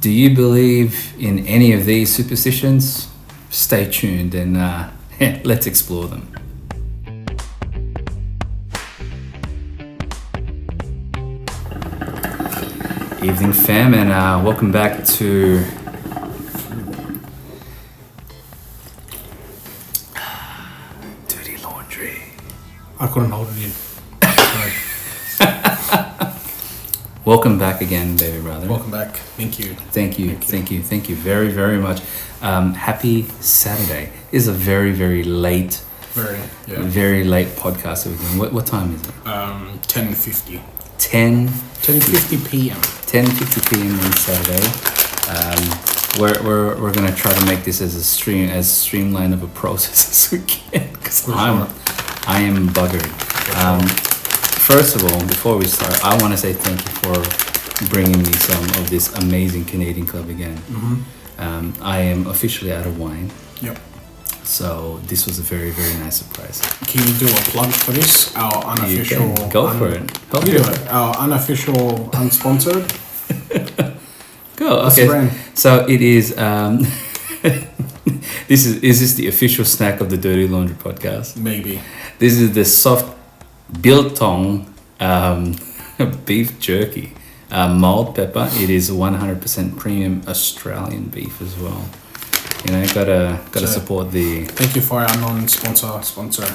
Do you believe in any of these superstitions? Stay tuned and let's explore them. Evening fam, and welcome back to Dirty Laundry. I couldn't hold it in. Welcome back again, baby brother. Welcome back. Thank you. Thank you very, very much. Happy Saturday. This is a very, very late, very late podcast. What time is it? 10:50. 10:50 p.m. 10:50 p.m. on Saturday. We're gonna try to make this as streamlined of a process as we can, because I am buggered. First of all, before we start, I want to say thank you for bringing me some of this amazing Canadian club again. Mm-hmm. I am officially out of wine. Yep. So this was a very, very nice surprise. Can you do a plug for this? Our unofficial... Go for it. Help you do it. Our unofficial, unsponsored. Go. Okay. So it is... Is this the official snack of the Dirty Laundry podcast? Maybe. This is the soft biltong beef jerky. Mild pepper. It is 100% premium Australian beef as well. You know, gotta support the... Thank you for our sponsor,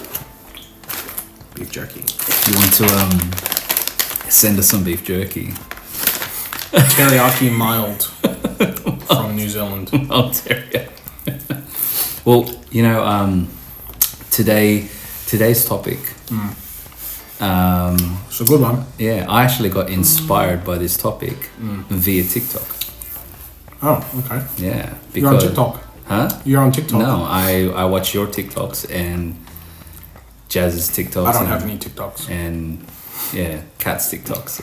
beef jerky. You want to send us some beef jerky? Teriyaki mild from New Zealand. Mild teriyaki. Well, you know, today's topic. It's a good one. Yeah, I actually got inspired by this topic via TikTok. Oh, okay. Yeah, because you're on TikTok. Huh? You're on TikTok? No, I watch your TikToks and Jazz's TikToks. I don't have any TikToks. And yeah, Kat's TikToks.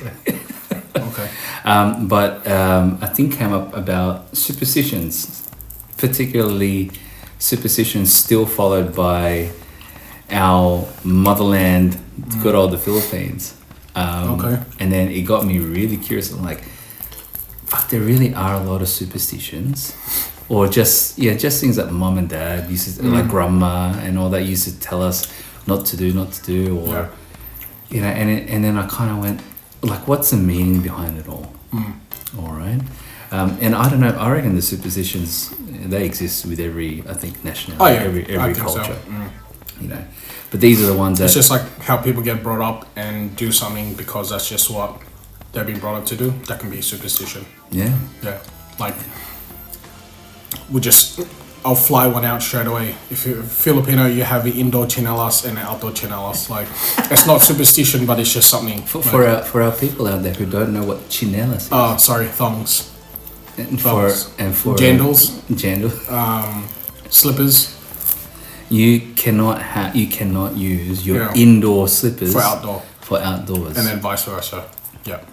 Okay. But I think came up about superstitions, particularly superstitions still followed by our motherland, good old the Philippines. Okay. And then it got me really curious. I'm like, fuck, there really are a lot of superstitions. Or just things that mom and dad used to, like grandma and all that used to tell us not to do, or, you know, and then I kind of went, like, what's the meaning behind it all? All right. And I don't know, I reckon the superstitions, they exist with every, I think, nationality, every culture. So. You know, but these are the ones that... It's just like how people get brought up and do something because that's just what they've been brought up to do. That can be superstition. Yeah. Yeah. Like... I'll fly one out straight away. If you're Filipino, you have the indoor chinelas and the outdoor chinelas. Like, it's not superstition, but it's just something. For our people out there who don't know what chinelas is. Oh, sorry, thongs. And for jandals. Slippers. You cannot use your indoor slippers for outdoors. And then vice versa. Yeah.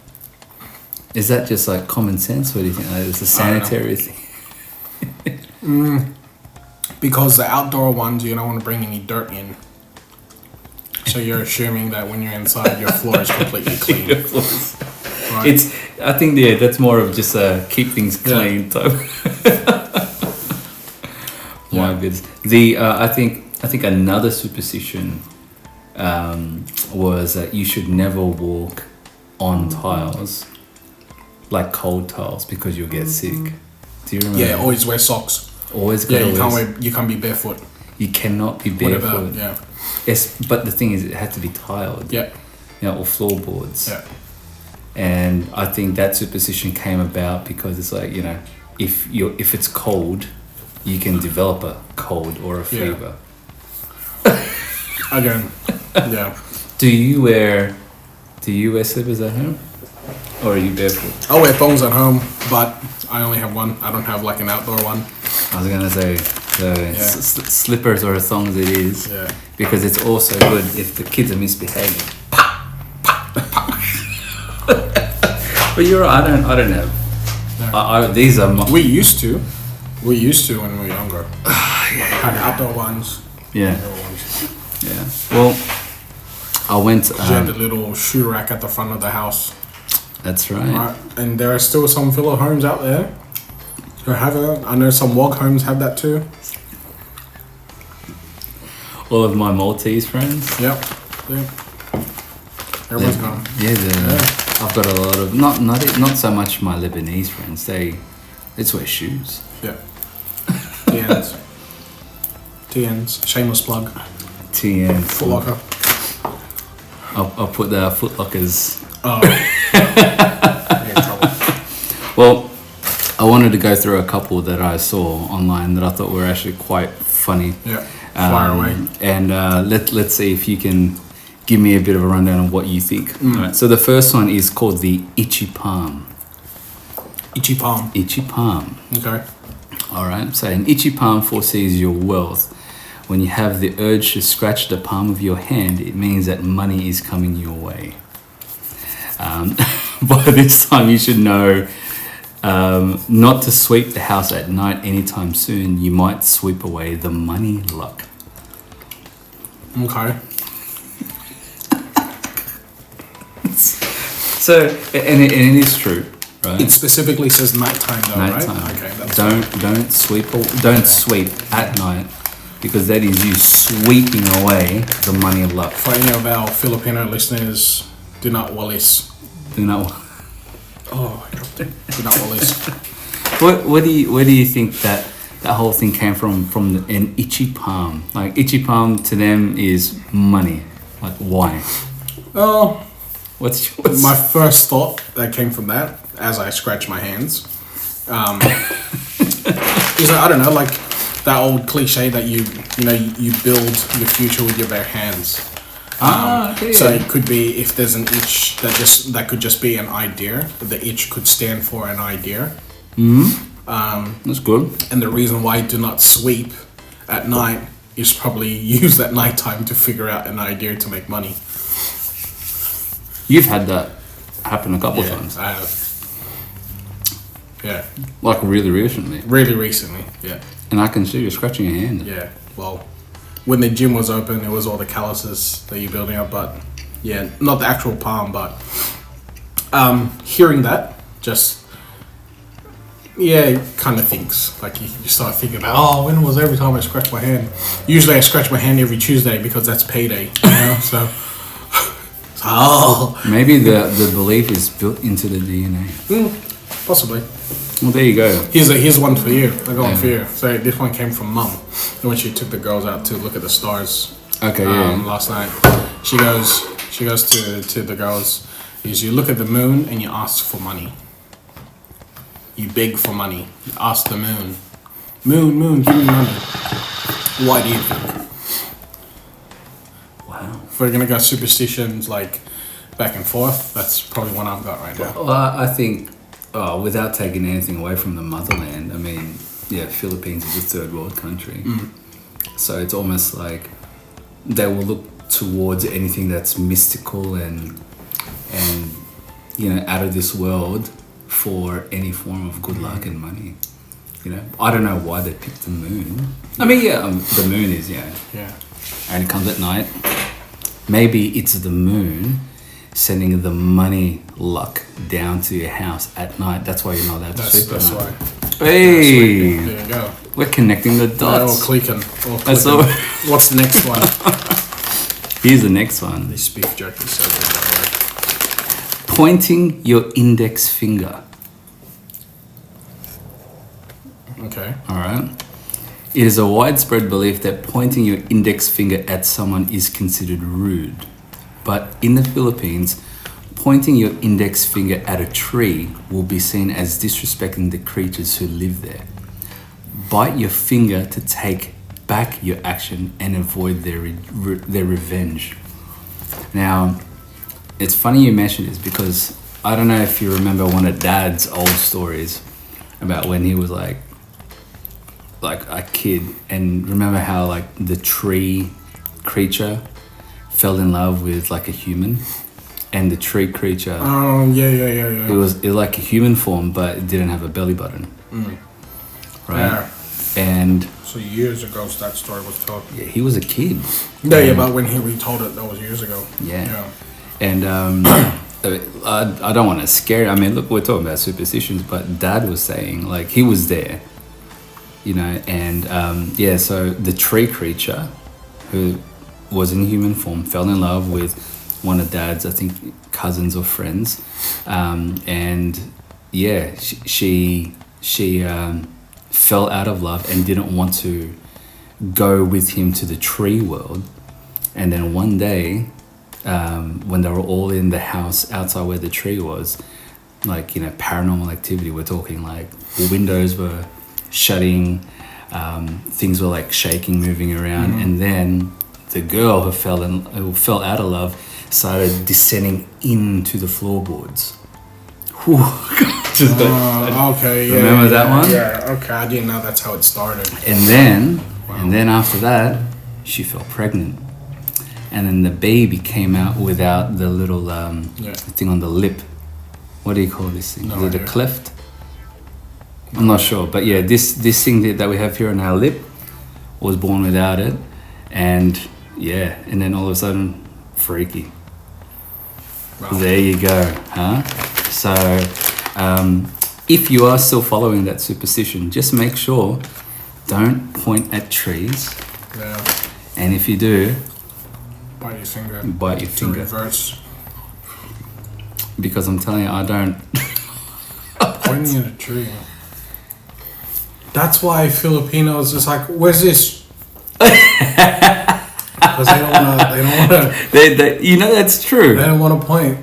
Is that just like common sense, or do you think it's a sanitary thing? Because the outdoor ones, you don't want to bring any dirt in. So you're assuming that when you're inside, your floor is completely clean. Right? I think that's more of just a keep things clean type. My goodness. I think another superstition was that you should never walk on tiles, like cold tiles, because you'll get sick. Do you remember? Yeah, always wear socks. Always you can't be barefoot. You cannot be barefoot. Yeah. Yes, but the thing is, it had to be tiled. Yeah. You know, or floorboards. Yeah. And I think that superstition came about because it's like, you know, if it's cold, you can develop a cold or a fever. Again, yeah. Do you wear slippers at home, or are you barefoot? I wear thongs at home, but I only have one. I don't have like an outdoor one. I was gonna say slippers or thongs it is, because it's also good if the kids are misbehaving. But you're right. I don't have. These are. We used to when we were younger. Had outdoor ones. Yeah. Yeah. Well, I went. You had the little shoe rack at the front of the house. That's right. And there are still some Philo homes out there You have that? I know some walk homes have that too. All of my Maltese friends. Yep. Everyone's gone. I've got a lot of not so much my Lebanese friends. They wear shoes. Yeah. TNs. Shameless plug. TN. Foot Locker. I'll put the Foot Lockers. Oh. You're in trouble. Well, I wanted to go through a couple that I saw online that I thought were actually quite funny. Yeah. Fire away. And let's see if you can give me a bit of a rundown of what you think. All right, so the first one is called the itchy palm. Itchy palm. Itchy palm. Okay. All right. So an itchy palm foresees your wealth. When you have the urge to scratch the palm of your hand, it means that money is coming your way. By this time, you should know not to sweep the house at night anytime soon. You might sweep away the money luck. Okay. So, and it is true, right? It specifically says nighttime though, Nighttime. right? Okay, that's Don't sweep at night, because that is you sweeping away the money of luck. for any of our Filipino listeners, do not wallis. You know, Oh, I dropped it. Do not wallis. where do you think that whole thing came from an itchy palm? Like itchy palm to them is money. Like why? Oh, What's yours? my first thought that came from that, as I scratch my hands, is I don't know, like that old cliche that you build your future with your bare hands. Okay. So it could be, if there's an itch that could just be an idea. The itch could stand for an idea. That's good. And the reason why I do not sweep at night is probably use that nighttime to figure out an idea to make money. You've had that happen a couple of Yeah, times. I have. Yeah, Like really recently. really recently. Yeah, And I can see you scratching your hand. yeah. Well, when the gym was open, it was all the calluses that you're building up, but yeah, not the actual palm, but hearing that just. Yeah, it kind of thinks. Like you start thinking about, oh, when was every time I scratch my hand? Usually I scratch my hand every Tuesday because that's payday, so. Oh. Maybe the belief is built into the DNA. Possibly. Well, there you go. Here's one for you. I got one for you. So this one came from Mum when she took the girls out to look at the stars. Okay, Last night, she goes to the girls. You look at the moon and you ask for money. You beg for money. You ask the moon. Moon, give me money. Why do you think? Wow. If we're gonna go superstitions like back and forth, that's probably one I've got right now. Well, I think, without taking anything away from the motherland, I mean, yeah, Philippines is a third world country. So it's almost like they will look towards anything that's mystical and out of this world for any form of good luck and money. I don't know why they picked the moon. I mean, the moon is, Yeah. and it comes at night. Maybe it's the moon sending the money luck down to your house at night. That's why you're not allowed to sleep at That's night. why. Hey, There you go. we're connecting the They're all dots. clicking. That's all. What's the next one? Here's the next one. This beef jerky is so good, by the way. Pointing your index finger. Okay. All right. It is a widespread belief that pointing your index finger at someone is considered rude. But in the Philippines, pointing your index finger at a tree will be seen as disrespecting the creatures who live there. Bite your finger to take back your action and avoid their revenge. Now, it's funny you mentioned this because I don't know if you remember one of Dad's old stories about when he was like a kid, and remember how like the tree creature fell in love with like a human, and the tree creature Yeah. it was like a human form but it didn't have a belly button. Right. Yeah. And So years ago, that story was told. yeah, he was a kid. Yeah, but when he retold it, that was years ago. Yeah. Yeah. And I don't want to scare you. I mean, look, we're talking about superstitions, but Dad was saying, like, he was there, you know, and so the tree creature who was in human form fell in love with one of Dad's, I think, cousins or friends, and yeah, she fell out of love and didn't want to go with him to the tree world. And then one day, when they were all in the house outside where the tree was, like, you know, paranormal activity, we're talking like windows were shutting, things were like shaking, moving around, and then the girl who fell out of love started descending into the floorboards. Whew. Okay, yeah. Remember that one? Yeah, okay. I didn't know that's how it started. And then after that, she fell pregnant. And then the baby came out without the little thing on the lip. What do you call this thing? No Is it idea. a cleft? I'm not sure. But yeah, this thing that we have here on our lip was born without it. And yeah, and then all of a sudden, freaky. Wow. There you go, huh? So, if you are still following that superstition, just make sure don't point at trees. Yeah. And if you do, Bite your finger. bite your To finger. reverse. Because I'm telling you, I don't. Pointing at a tree. That's why Filipinos is like, where's this? Because they don't want to. They, you know, that's true. They don't want to point.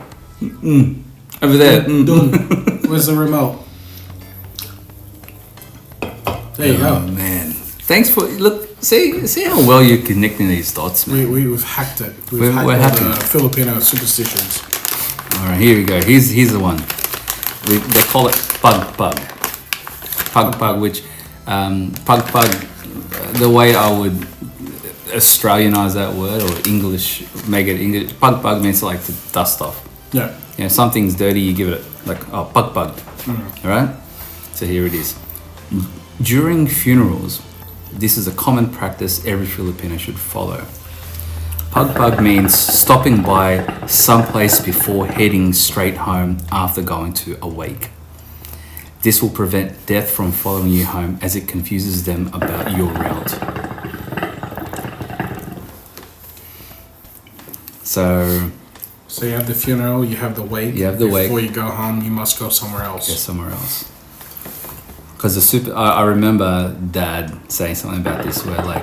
Over there. Where's the remote? There you Oh go. man, thanks for look. See how well you're connecting these dots, man. We've hacked it. We're hacked all hacking. the Filipino superstitions. All right, here we go. Here's the one. They call it pug, which pug. The way I would Australianize that word or English, make it English. Pug means like to dust off. Yeah. You know, something's dirty, you give it like, oh, pug. All right? So here it is. During funerals, this is a common practice every Filipino should follow. Pug means stopping by someplace before heading straight home after going to a wake. This will prevent death from following you home as it confuses them about your route. So you have the funeral, you have the wake. You have the wake. Before you go home, you must go somewhere else. Yeah, somewhere else. Because I remember Dad saying something about this, where like,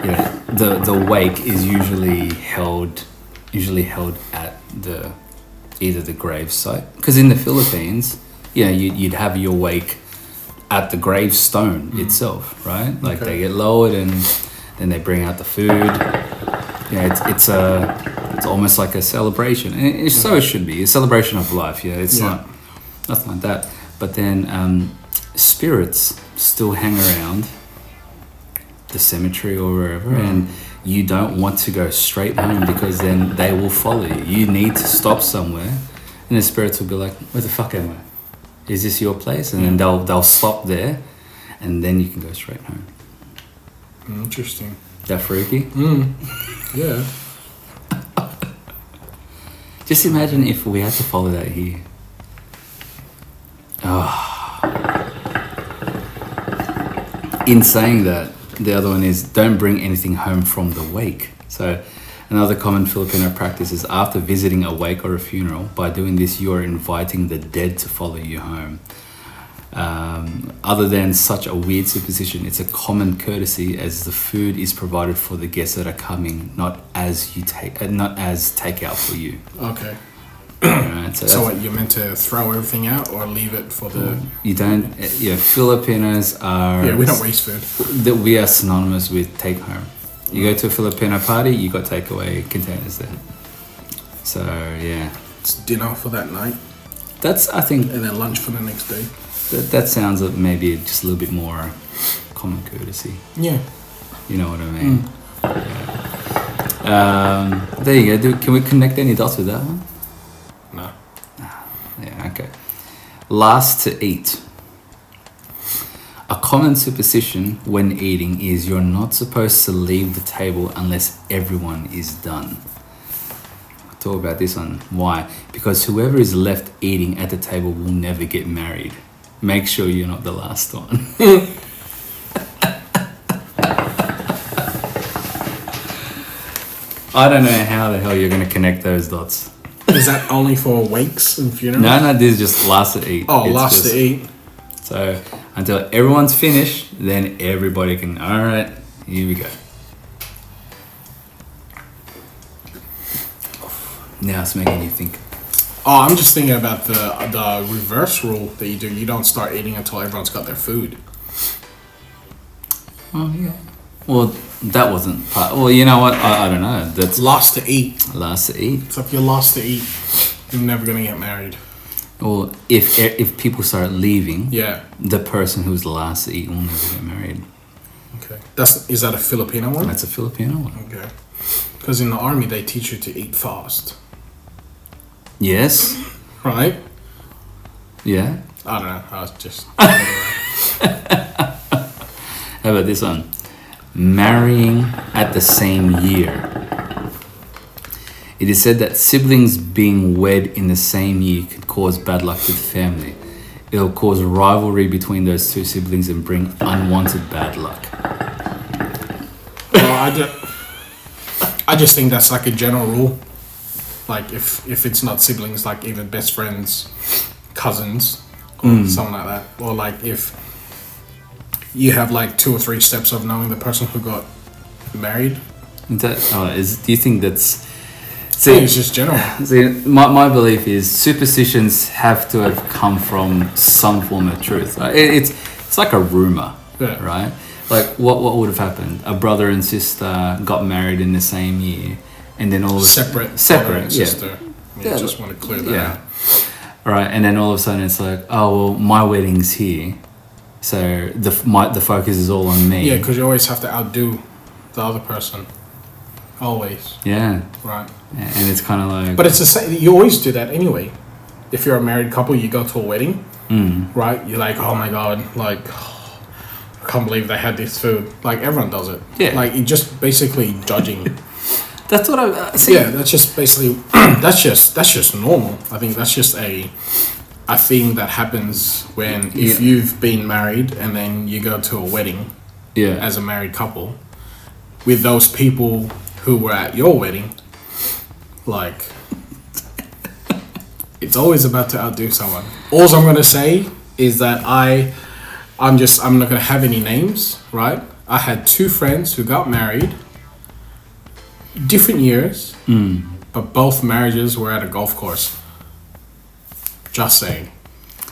you know, the wake is usually held at either the grave site. Because in the Philippines, you know, you'd have your wake at the gravestone itself, right? Like they get lowered and then they bring out the food. Yeah, it's almost like a celebration, and so it should be a celebration of life. Yeah, it's not nothing like that. But then spirits still hang around the cemetery or wherever, and you don't want to go straight home because then they will follow you. You need to stop somewhere, and the spirits will be like, "Where the fuck am I? Is this your place?" And then they'll stop there, and then you can go straight home. Interesting. That freaky? Yeah. Just imagine if we had to follow that here. In saying that, the other one is don't bring anything home from the wake. So another common Filipino practice is after visiting a wake or a funeral, by doing this you are inviting the dead to follow you home. Other than such a weird superstition, it's a common courtesy as the food is provided for the guests that are coming, not as takeout for you. Okay. Right, So what, you're meant to throw everything out or leave it for the... You don't. Yeah, Filipinos are. Yeah, we don't waste food. That we are synonymous with take home. You go to a Filipino party, you got takeaway containers there. So yeah, It's dinner for that night that's, I think, and then lunch for the next day. that sounds like maybe just a little bit more common courtesy. Yeah. You know what I mean? Yeah. There you go. Can we connect any dots with that one? No. Yeah, okay. Last to eat. A common superstition when eating is you're not supposed to leave the table unless everyone is done. What talk about this one. Why? Because whoever is left eating at the table will never get married. Make sure you're not the last one. I don't know how the hell you're going to connect those dots. Is that only for wakes and funerals? No, this is just last to eat. Oh, It's last just- to eat. So until everyone's finished, then everybody can. All right, here we go. Now it's making you think. Oh, I'm just thinking about the reverse rule that you do. You don't start eating until everyone's got their food. Oh yeah. Well, that wasn't part. Well, you know what? I don't know. That's Last to eat. last to eat. So if you're last to eat, you're never gonna get married. Well, if people start leaving, Yeah. the person who's last to eat will never get married. Okay. Is that a Filipino one? That's a Filipino one. Okay. Because in the army they teach you to eat fast, Yes. right? Yeah. I don't know. I was just. How about this one? Marrying at the same year. It is said that siblings being wed in the same year could cause bad luck to the family. It'll cause rivalry between those two siblings and bring unwanted bad luck. Well, I just think that's like a general rule. Like if it's not siblings, like even best friends, cousins, or something like that. Or like if you have like 2 or 3 steps of knowing the person who got married. Do you think that's... I think it's just general. See, my belief is superstitions have to have come from some form of truth. It's like a rumor, Yeah. right? Like what would have happened? A brother and sister got married in the same year, and then all of a Separate brother and yeah. sister. Yeah, just want to clear that Yeah. out. All right, and then all of a sudden it's like, oh well, my wedding's here, so the focus is all on me. Yeah, because you always have to outdo the other person. Always. Yeah, Right. and it's kind of like. But it's the same. You always do that anyway. If you're a married couple, you go to a wedding, right? You're like, oh my god, like, I can't believe they had this food. Like everyone does it. Yeah. Like you're just basically judging. That's what I see. Yeah, that's just basically that's just normal. I think that's just a thing that happens when if you've been married and then you go to a wedding Yeah. as a married couple with those people who were at your wedding, like it's always about to outdo someone. All I'm gonna say is that I'm not gonna have any names, right? I had 2 friends who got married, different years, but both marriages were at a golf course. Just saying,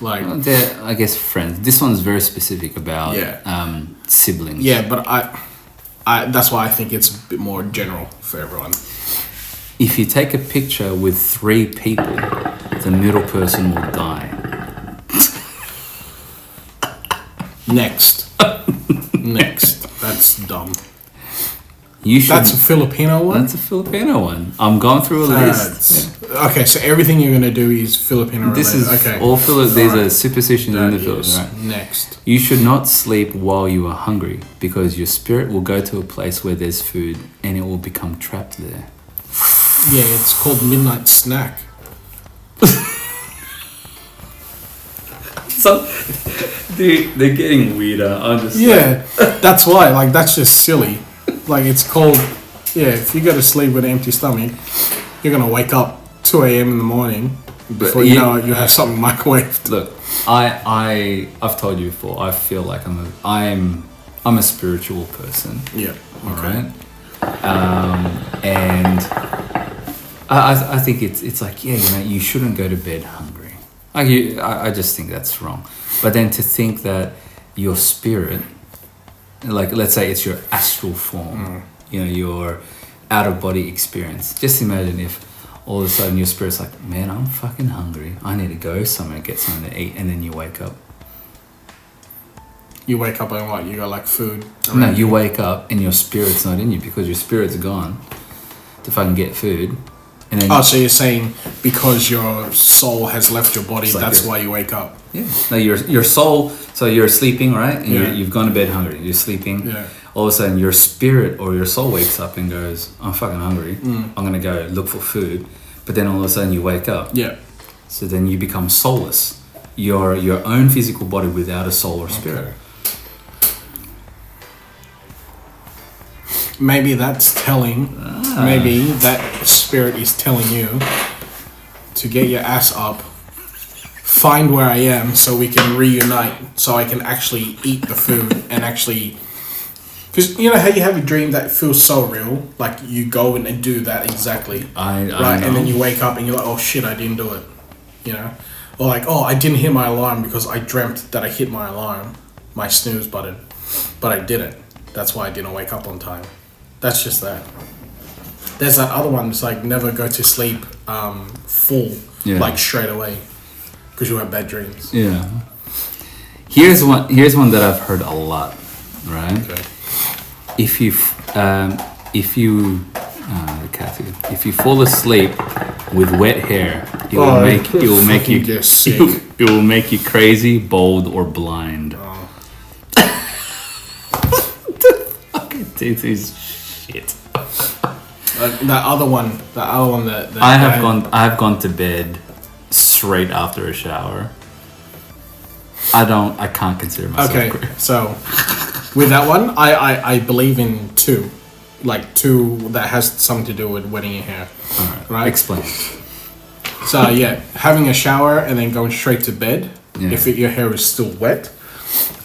like They're, I guess, friends. This one's very specific about siblings. yeah, but I that's why I think it's a bit more general for everyone. If you take a picture with 3 people, the middle person will die. Next, that's dumb. You should. That's a Filipino one. That's a Filipino one. I'm going through a list. Okay, so everything you're gonna do is Filipino related. This is okay. all These are Alright. superstitions in the That Philippines. is Right? next. You should not sleep while you are hungry because your spirit will go to a place where there's food and it will become trapped there. Yeah, it's called midnight snack. So, dude, they're getting weirder. I'm just Yeah, that's why. Like that's just silly. Like it's called. Yeah, if you go to sleep with an empty stomach, you're gonna wake up 2 a.m. in the morning. Before you know it, you have something microwaved. Look, I've told you before. I feel like I'm a spiritual person. Yeah. All right. And I think it's like, yeah, you shouldn't go to bed hungry. I just think that's wrong. But then to think that your spirit, like let's say it's your astral form, your out of body experience. Just imagine if all of a sudden your spirit's like, man, I'm fucking hungry. I need to go somewhere, get something to eat, and then you wake up. You wake up and what? You got like food. No, you wake up and your spirit's not in you because your spirit's gone to fucking get food. And then Oh, so you're saying because your soul has left your body, It's like that's this. why you wake up? yeah, no, your soul. So you're sleeping, right? And Yeah. you've gone to bed hungry. You're sleeping. Yeah. All of a sudden, your spirit or your soul wakes up and goes, "I'm fucking hungry. I'm gonna go look for food." but then all of a sudden you wake up. Yeah. So then you become soulless. You're your own physical body without a soul or spirit. Okay. Maybe that's telling. Maybe that spirit is telling you to get your ass up, find where I am, so we can reunite, so I can actually eat the food and actually. Because you know how you have a dream that feels so real, like you go in and do that exactly, I right, know. and then you wake up and you're like, oh shit, I didn't do it, you know, or like, oh, I didn't hit my alarm because I dreamt that I hit my alarm, my snooze button, but I didn't. That's why I didn't wake up on time. That's just that. There's that other one. It's like never go to sleep full, like straight away, because you have bad dreams. Yeah. Here's one that I've heard a lot, right? Okay. If you fall asleep with wet hair, it will make you get sick. It will make you crazy, bold, or blind. Oh. This is shit. That other one that I have gone to bed straight after a shower. I can't consider myself. Okay, crazy. so with that one, I believe in two that has something to do with wetting your hair. All Right? Explain. So yeah, having a shower and then going straight to bed if your hair is still wet.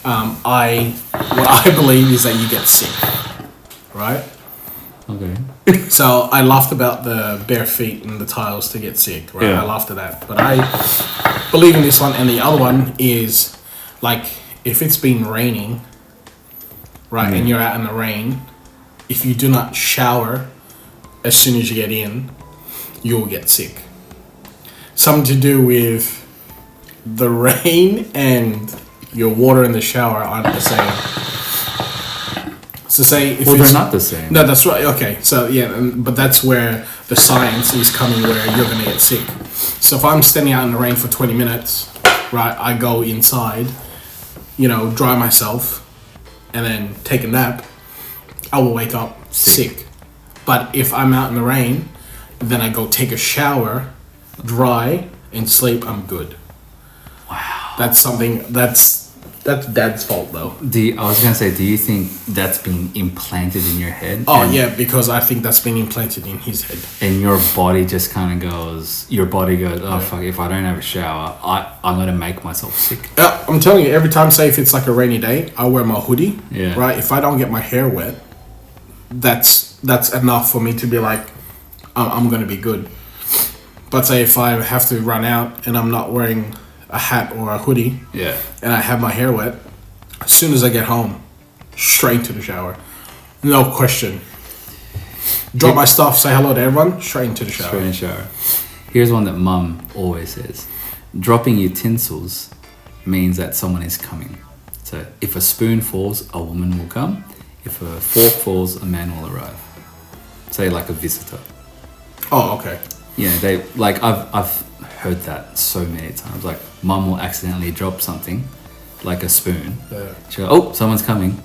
What I believe is that you get sick, right? Okay. So I laughed about the bare feet and the tiles to get sick, right? Yeah. I laughed at that, but I believe in this one. And the other one is like if it's been raining, right, and you're out in the rain, if you do not shower as soon as you get in, you'll get sick. Something to do with the rain and your water in the shower aren't the same. So say if they're not the same. No, that's right. Okay, so yeah, but that's where the science is coming, where you're gonna get sick. So if I'm standing out in the rain for 20 minutes, right, I go inside, dry myself, and then take a nap, I will wake up sick. But if I'm out in the rain, then I go take a shower, dry, and sleep, I'm good. Wow. That's something that's Dad's fault though. I was gonna say, do you think that's been implanted in your head? Oh yeah, because I think that's been implanted in his head. And your body just kind of goes. Your body goes, oh fuck! If I don't have a shower, I'm gonna make myself sick. I'm telling you, every time, say if it's like a rainy day, I wear my hoodie. Yeah. Right. If I don't get my hair wet, that's enough for me to be like, I'm gonna be good. But say if I have to run out and I'm not wearing a hat or a hoodie, and I have my hair wet, as soon as I get home, straight into the shower, no question. Drop my stuff, say hello to everyone, straight into the shower. Straight in the shower. Here's one that Mum always says: dropping utensils means that someone is coming. So if a spoon falls, a woman will come. If a fork falls, a man will arrive. Say like a visitor. Oh, okay. Yeah, they like I've heard that so many times. Like Mum will accidentally drop something, like a spoon. Yeah. She'll go, oh, someone's coming.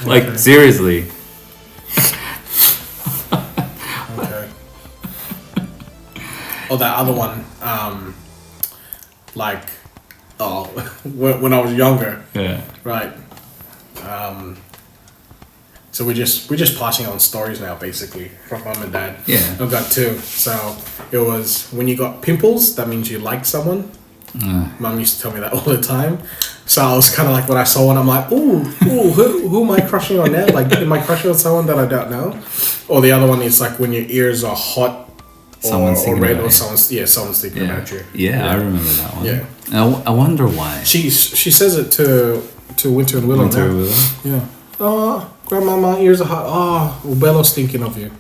Like seriously. Okay. Oh, that other one. When I was younger. Yeah. Right. So we're just passing on stories now, basically, from Mum and Dad. Yeah. I've got two. So it was when you got pimples, that means you like someone. Mum used to tell me that all the time. So I was kind of like, when I saw one, I'm like, ooh, who am I crushing on now? Like, am I crushing on someone that I don't know? Or the other one is like when your ears are hot or red, or someone's thinking about you. Yeah, I remember that one. Yeah. I wonder why. She says it to Winter and Willow now. Willow? Yeah. Oh, Grandma, my ears are hot. Oh, well, Bella's thinking of you.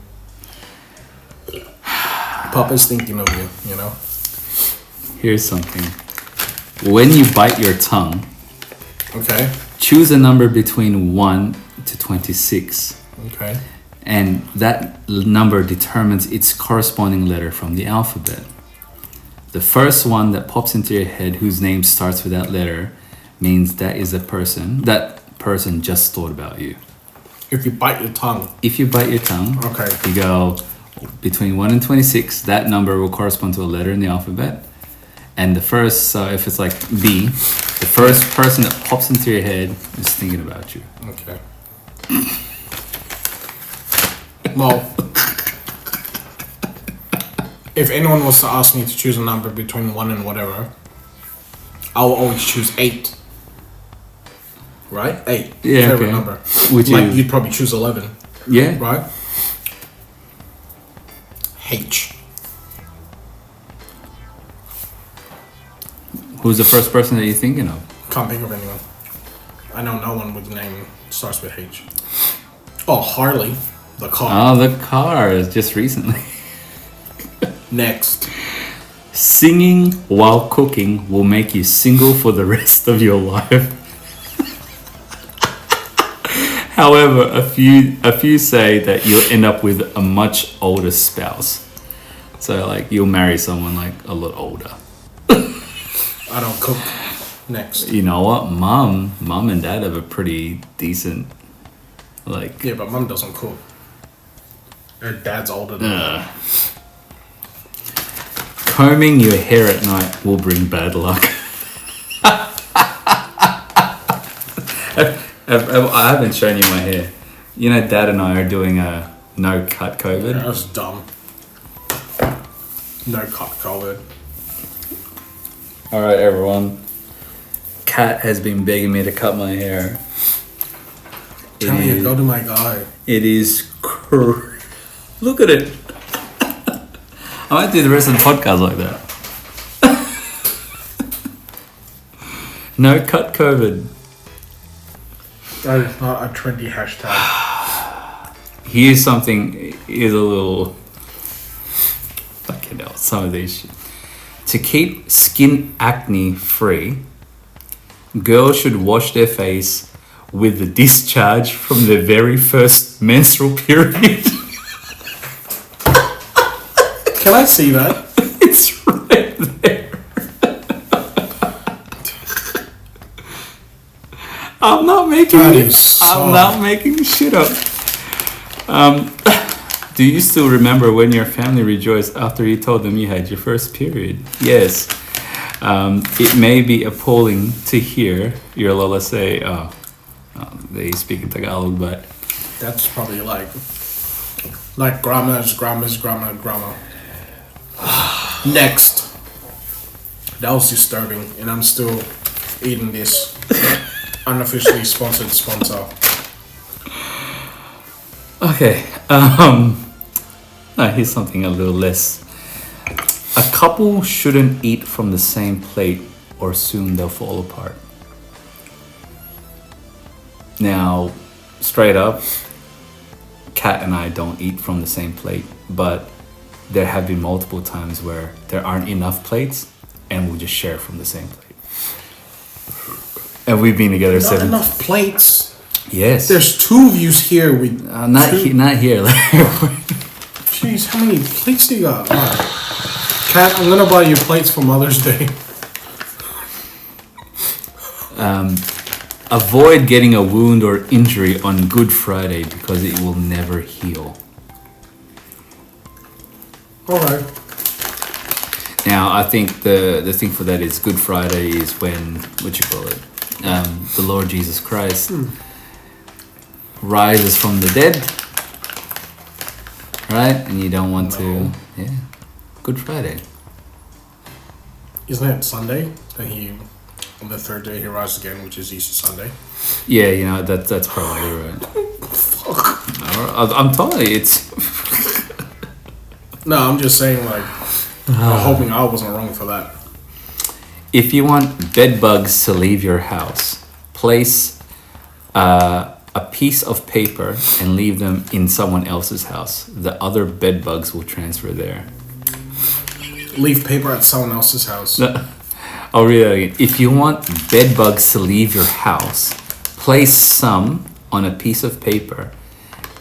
Papa's thinking of you, Here's something. When you bite your tongue, Okay. choose a number between 1 to 26. Okay. And that number determines its corresponding letter from the alphabet. The first one that pops into your head whose name starts with that letter means that person just thought about you. If you bite your tongue. If you bite your tongue, Okay. you go, between 1 and 26, that number will correspond to a letter in the alphabet. And the first, so if it's like B, the first person that pops into your head is thinking about you. Okay. Well, if anyone was to ask me to choose a number between 1 and whatever, I will always choose 8. Right? 8. Yeah, favorite okay. number. Which like is- you'd probably choose 11. Yeah. Right? H. Who's the first person that you're thinking of? Can't think of anyone. I know no one with the name starts with H. Oh, Harley, the car. Oh, the car, just recently. Next. Singing while cooking will make you single for the rest of your life. However, a few say that you'll end up with a much older spouse. So like you'll marry someone like a lot older. I don't cook. Next. You know what? Mom and dad have a pretty decent like Yeah, but mom doesn't cook. Her dad's older than her. combing your hair at night will bring bad luck. I haven't shown you my hair. You know, Dad and I are doing a no cut COVID. Yeah, that's dumb. No cut COVID. All right, everyone. Kat has been begging me to cut my hair. Tell me to go to my guy. It is. Look at it. I might do the rest of the podcast like that. No cut COVID. That is not a trendy hashtag. Here's something. Here's a little. Fucking hell. Some of these shit. To keep skin acne free, girls should wash their face with the discharge from their very first menstrual period. Can I see that? It's right there. I'm not making That it. is so- I'm not making shit up. Do you still remember when your family rejoiced after you told them you had your first period? Yes. It may be appalling to hear your Lola say, they speak in Tagalog, but That's probably like grandma's grandma. Next. That was disturbing, and I'm still eating this unofficially sponsored sponsor. okay. Here's something a little less. A couple shouldn't eat from the same plate or soon they'll fall apart. Now, straight up, Kat and I don't eat from the same plate, but there have been multiple times where there aren't enough plates and we'll just share from the same plate. And we've been together Not 7. enough plates. Yes. There's 2 of yous here with not two. not here. Jeez, how many plates do you got? Kat, I'm gonna buy you plates for Mother's Day. Avoid getting a wound or injury on Good Friday because it will never heal. Alright. Now, I think the thing for that is Good Friday is when, the Lord Jesus Christ rises from the dead, right? And you don't want to, Good Friday. Isn't it Sunday that on the 3rd day he rises again, which is Easter Sunday? Yeah, you know, that's probably right. I'm telling you, it's... No, I'm just saying, I'm hoping I wasn't wrong for that. If you want bed bugs to leave your house, place a piece of paper and leave them in someone else's house. The other bed bugs will transfer there. Leave paper at someone else's house. I'll read that again. If you want bed bugs to leave your house, place some on a piece of paper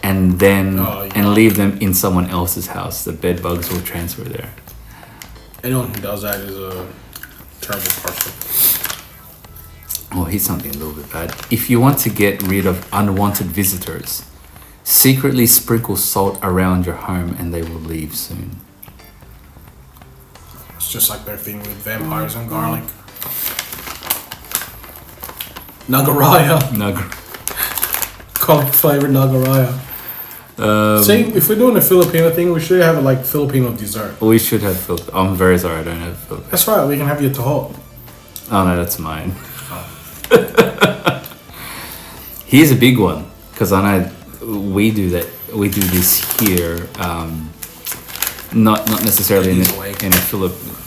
and then and leave them in someone else's house. The bed bugs will transfer there. Anyone who does that is a terrible person. Oh, here's something a little bit bad. If you want to get rid of unwanted visitors, Secretly sprinkle salt around your home and they will leave soon. It's just like their thing with vampires and garlic. Nagaraya. Garlic flavored Nagaraya. See, if we're doing a Filipino thing, we should have like Filipino dessert. We should have I'm very sorry I don't have Filipino. That's right, we can have your taho. Oh no, that's mine. Here's a big one, because I know we do that. We do this here, not necessarily in a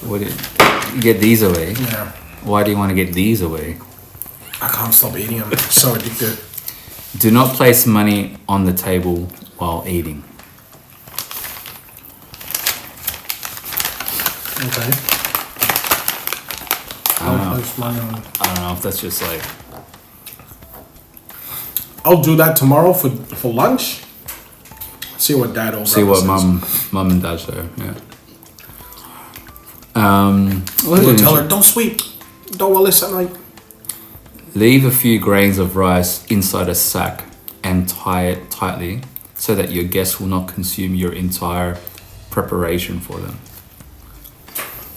What do you get these away? Yeah. Why do you want to get these away? I can't stop eating them. It's so addictive. Do not place money on the table while eating. Okay. I don't know if that's just like. I'll do that tomorrow for lunch. See what Dad will. See what mum and dad say. Yeah. We'll tell her don't sweep. Don't want this at night. Leave a few grains of rice inside a sack and tie it tightly so that your guests will not consume your entire preparation for them.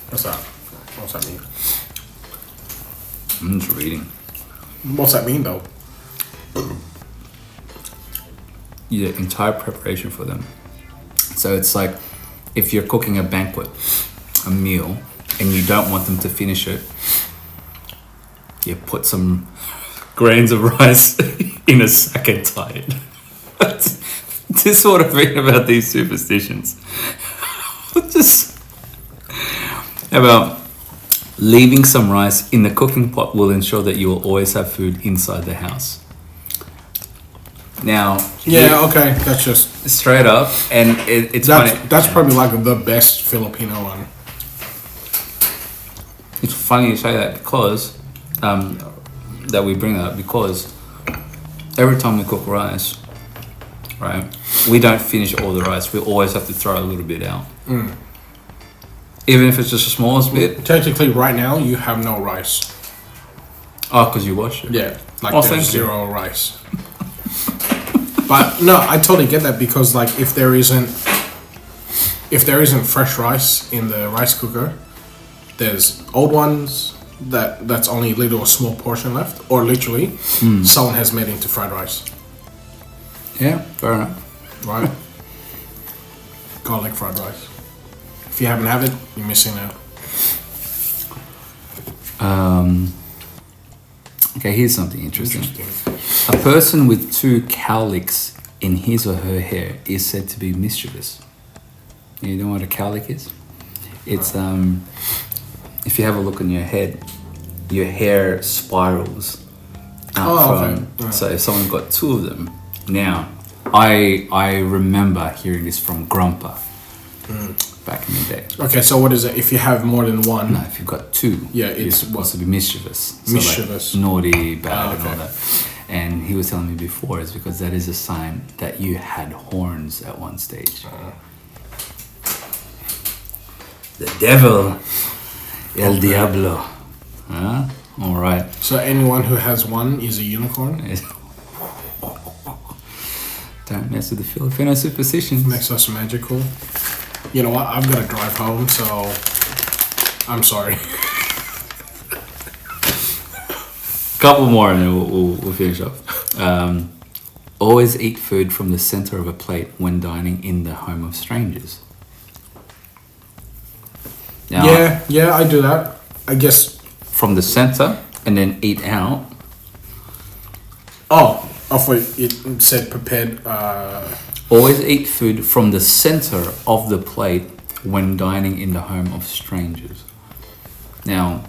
What's that? What's that mean? I'm just reading. What's that mean though? Your entire preparation for them. So it's like if you're cooking a banquet, a meal, and you don't want them to finish it, you put some grains of rice in a sack and tie it. This sort of thing about these superstitions. Just about leaving some rice in the cooking pot will ensure that you will always have food inside the house. Now, yeah, okay, that's just straight up, and it's that's funny. That's probably like the best Filipino one. It's funny you say that because that we bring that up because every time we cook rice, right, we don't finish all the rice. We always have to throw a little bit out, even if it's just the smallest bit. Technically, right now you have no rice. Oh, because you washed it. Yeah, like Oh, there's thank you. zero rice. But no, I totally get that because like if there isn't fresh rice in the rice cooker, there's old ones that's only a little small portion left, or literally someone has made into fried rice. Yeah, fair enough. Right? Garlic fried rice. If you haven't had it, you're missing out. Okay, here's something interesting. A person with 2 cowlicks in his or her hair is said to be mischievous. You know what a cowlick is? It's if you have a look on your head, your hair spirals out okay. from. Yeah. So if someone's got 2 of them, now I remember hearing this from Grandpa back in the day. Okay, so what is it? If you have more than one? No, if you've got 2, yeah, you're supposed to be mischievous. So mischievous. Like naughty, bad, okay. and all that. And he was telling me before, it's because that is a sign that you had horns at one stage. The devil, El Diablo. Huh? All right. So anyone who has one is a unicorn? Don't mess with the Filipino superstitions. Makes us magical. You know what? I've got to drive home, so I'm sorry. Couple more and then we'll finish off. Always eat food from the center of a plate when dining in the home of strangers. Now, Yeah, I do that. I guess. From the center and then eat out. Oh, I thought it said prepared. Always eat food from the center of the plate when dining in the home of strangers. Now,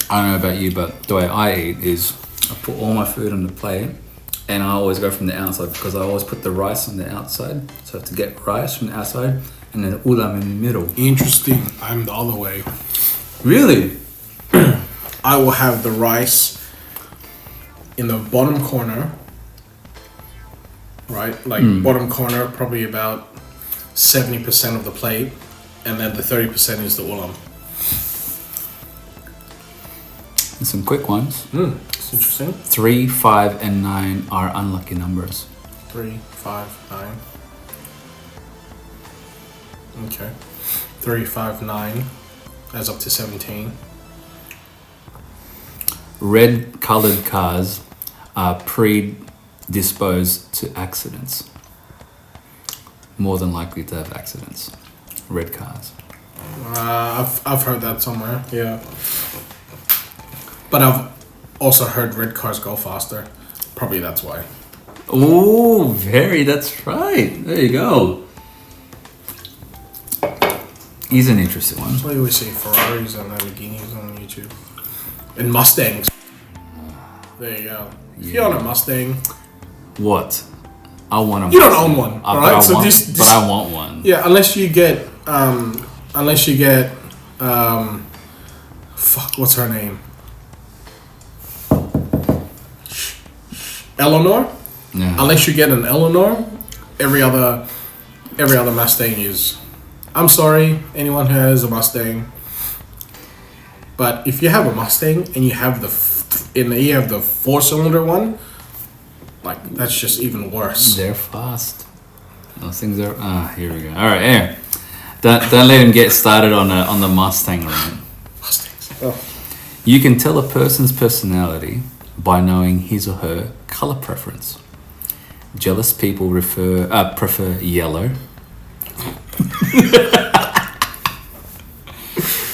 I don't know about you, but the way I eat is I put all my food on the plate and I always go from the outside because I always put the rice on the outside. So I have to get rice from the outside and then ulam in the middle. Interesting. I'm the other way. Really? I will have the rice in the bottom corner, right? Like bottom corner, probably about 70% of the plate, and then the 30% is the ulam. And some quick ones. It's interesting. 3, 5, and 9 are unlucky numbers. 3, 5, 9. Okay. 3, 5, 9. Adds up to 17. Red colored cars are predisposed to accidents. More than likely to have accidents. Red cars. I've heard that somewhere. Yeah. But I've also heard red cars go faster. Probably that's why. Oh, that's right. There you go. He's an interesting one. That's why you always say Ferraris and Lamborghinis on YouTube. And Mustangs. There you go. If you own a Mustang. What? I want a You Mustang. don't own one, But right? But I want one. Yeah, unless you get fuck, what's her name? Eleanor? Yeah. Unless you get an Eleanor, every other Mustang is. I'm sorry, anyone who has a Mustang. But if you have a Mustang and you have the 4-cylinder one, like that's just even worse. They're fast. Those things are. Here we go. All right, anyway. Don't let him get started on the Mustang rant. Mustangs. Oh. You can tell a person's personality by knowing his or her color preference. Jealous people prefer yellow.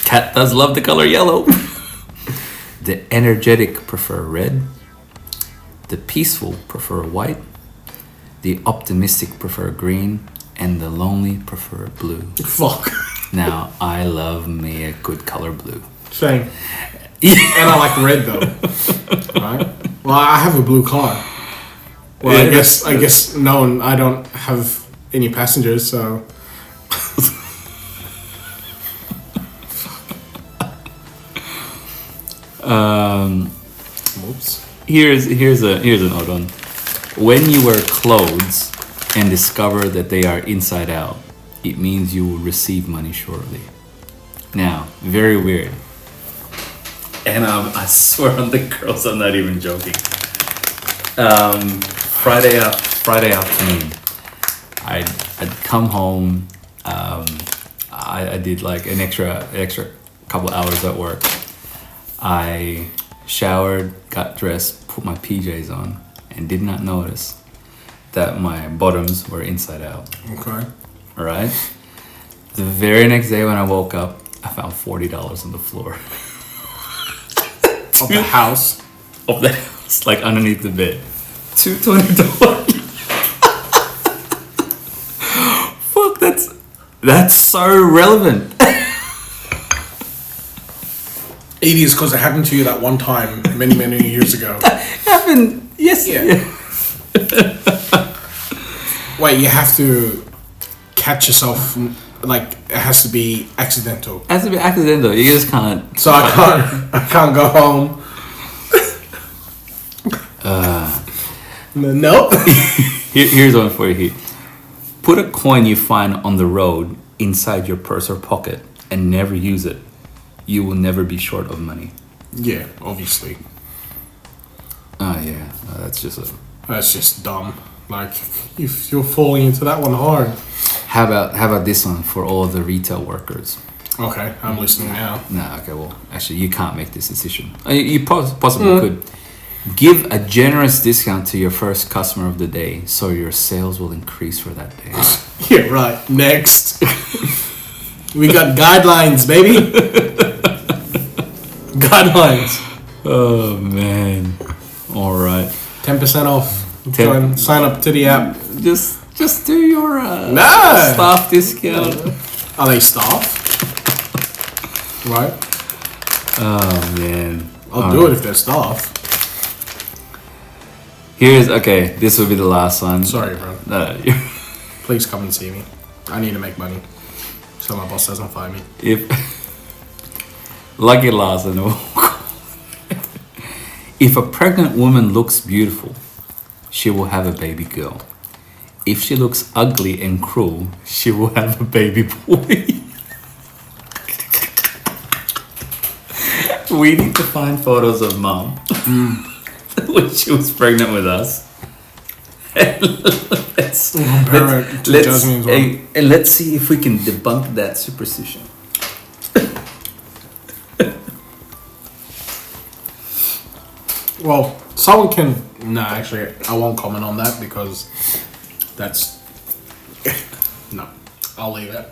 Cat does love the color yellow. The energetic prefer red. The peaceful prefer white. The optimistic prefer green. And the lonely prefer blue. Fuck. Now, I love me a good color blue. Same. And I like red though. Right? Well, I have a blue car. Well, Yeah. I guess no, I don't have any passengers, so. Whoops. Here's an odd one. When you wear clothes and discover that they are inside out, it means you will receive money shortly. Now, very weird. And I swear on the girls, I'm not even joking. Friday afternoon, I'd come home. I did like an extra couple hours at work. I showered, got dressed, put my PJs on, and did not notice that my bottoms were inside out. Okay. All right. The very next day when I woke up, I found $40 on the floor Of the house. of the house, like underneath the bed. $220. Fuck, that's so relevant. It is because it happened to you that one time many years ago. Happened. Yes. Yeah. Wait, you have to catch yourself. Like it has to be accidental. It has to be accidental. You just can't. So I can't go home. Nope. Here's one for you. Here. Put a coin you find on the road inside your purse or pocket and never use it. You will never be short of money. Yeah, obviously. Oh yeah, that's That's just dumb. Like you're falling into that one hard. How about this one for all the retail workers? Okay, I'm listening now. No, okay, well, actually, you can't make this decision. You possibly could. Give a generous discount to your first customer of the day so your sales will increase for that day. Yeah, right. Next. We got guidelines, baby. Guidelines. Oh, man. All right. 10% off. Sign up to the app. Just do your Nah. staff discount. Are they staff? Right. Oh, man. I'll do it if they're staff. This will be the last one. Sorry, bro. you're- Please come and see me. I need to make money. So my boss doesn't fire me. Lucky last one. If a pregnant woman looks beautiful, she will have a baby girl. If she looks ugly and cruel, she will have a baby boy. We need to find photos of Mom when she was pregnant with us. let's, Compare it to Jasmine's one. and let's see if we can debunk that superstition. Well, someone can. No, actually, I won't comment on that because that's. No, I'll leave it.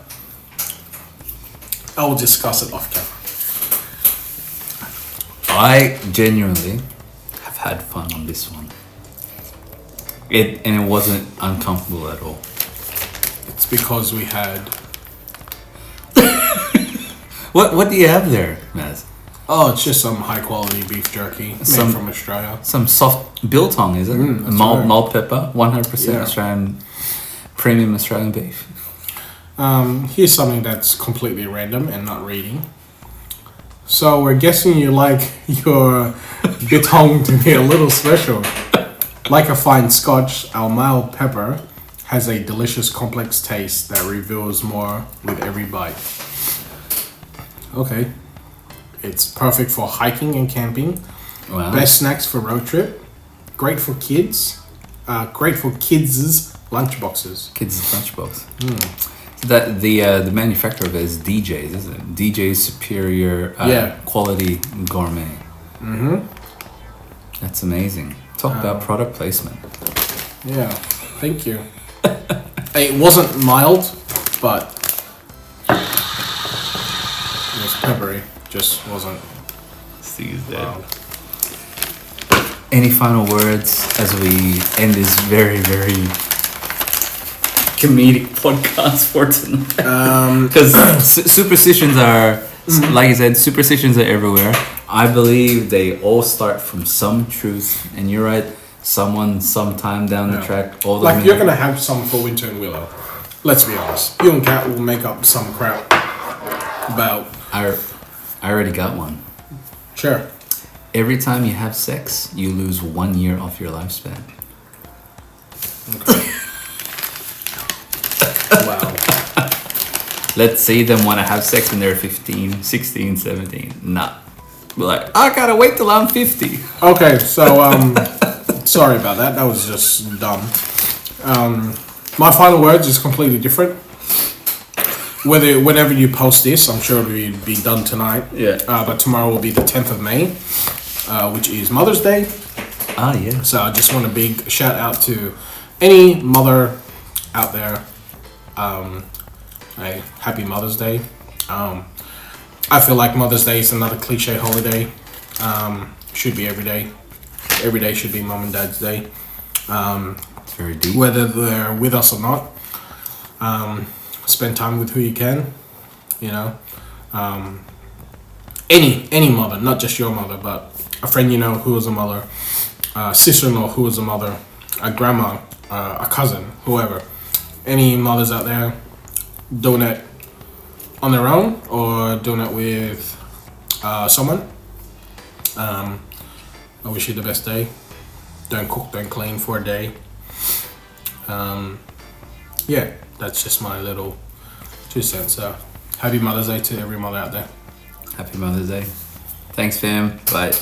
I will discuss it off camera. I genuinely have had fun on this one. It wasn't uncomfortable at all. It's because we had. What do you have there, Maz? Oh, it's just some high quality beef jerky made from Australia. Some soft biltong, is it? Malt pepper, 100% Yeah. Australian, premium Australian beef. Here's something that's completely random and not reading. So we're guessing you like your biltong to be a little special. Like a fine Scotch, our mild pepper has a delicious complex taste that reveals more with every bite. Okay. It's perfect for hiking and camping. Wow. Best snacks for road trip. Great for kids. Great for kids' lunchboxes. Kids' lunchbox. So that the manufacturer of it is DJ's, isn't it? DJ's Superior Quality Gourmet. That's amazing. Talk about product placement. Yeah, thank you. It wasn't mild, but it was peppery. Just wasn't mild. Any final words as we end this very, very comedic podcast for tonight? Because superstitions are, like I said, superstitions are everywhere. I believe they all start from some truth, and you're right. Someone, sometime down the track, all the like you're gonna have some for Winter and Willow. Let's be honest. You and Kat will make up some crap about. I already got one. Sure. Every time you have sex, you lose 1 year off your lifespan. Okay. Wow. Let's say them want to have sex when they're 15, 16, 17. Nah. We're like, I gotta wait till I'm 50. Okay, so sorry about that. That was just dumb. My final words is completely different. Whenever you post this, I'm sure it'll be done tonight. Yeah. But tomorrow will be the 10th of May, which is Mother's Day. Ah, yeah. So I just want a big shout out to any mother out there. A happy Mother's Day. I feel like Mother's Day is another cliche holiday. Should be every day. Every day should be Mum and Dad's Day. It's very deep. Whether they're with us or not. Spend time with who you can. You know. Any mother, not just your mother, but a friend you know who is a mother, a sister-in-law who is a mother, a grandma, a cousin, whoever. Any mothers out there doing it on their own or doing it with someone. I wish you the best day. Don't cook, don't clean for a day. Yeah, that's just my little 2 cents. So happy Mother's Day to every mother out there. Happy Mother's Day. Thanks, fam. Bye.